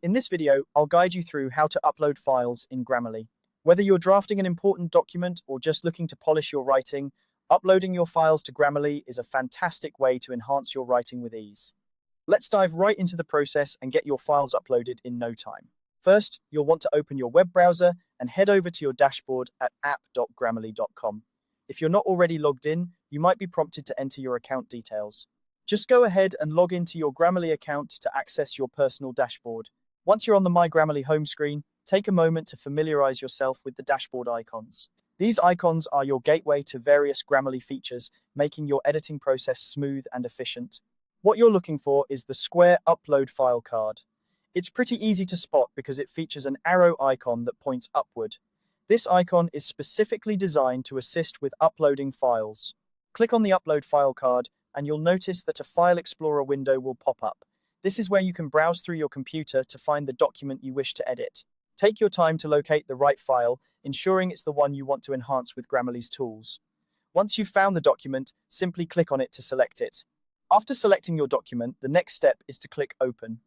In this video, I'll guide you through how to upload files in Grammarly. Whether you're drafting an important document or just looking to polish your writing, uploading your files to Grammarly is a fantastic way to enhance your writing with ease. Let's dive right into the process and get your files uploaded in no time. First, you'll want to open your web browser and head over to your dashboard at app.grammarly.com. If you're not already logged in, you might be prompted to enter your account details. Just go ahead and log into your Grammarly account to access your personal dashboard. Once you're on the My Grammarly home screen, take a moment to familiarize yourself with the dashboard icons. These icons are your gateway to various Grammarly features, making your editing process smooth and efficient. What you're looking for is the square upload file card. It's pretty easy to spot because it features an arrow icon that points upward. This icon is specifically designed to assist with uploading files. Click on the upload file card and you'll notice that a File Explorer window will pop up. This is where you can browse through your computer to find the document you wish to edit. Take your time to locate the right file, ensuring it's the one you want to enhance with Grammarly's tools. Once you've found the document, simply click on it to select it. After selecting your document, the next step is to click Open.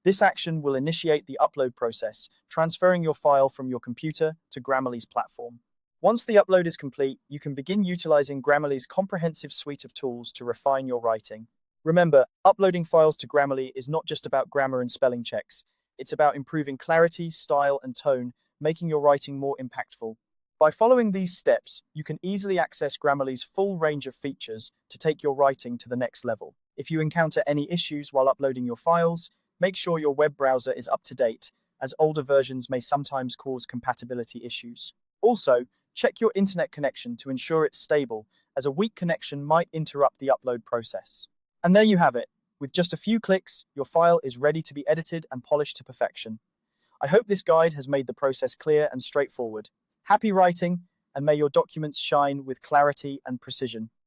This action will initiate the upload process, transferring your file from your computer to Grammarly's platform. Once the upload is complete, you can begin utilizing Grammarly's comprehensive suite of tools to refine your writing. Remember, uploading files to Grammarly is not just about grammar and spelling checks. It's about improving clarity, style, and tone, making your writing more impactful. By following these steps, you can easily access Grammarly's full range of features to take your writing to the next level. If you encounter any issues while uploading your files, make sure your web browser is up to date, as older versions may sometimes cause compatibility issues. Also, check your internet connection to ensure it's stable, as a weak connection might interrupt the upload process. And there you have it. With just a few clicks, your file is ready to be edited and polished to perfection. I hope this guide has made the process clear and straightforward. Happy writing, and may your documents shine with clarity and precision.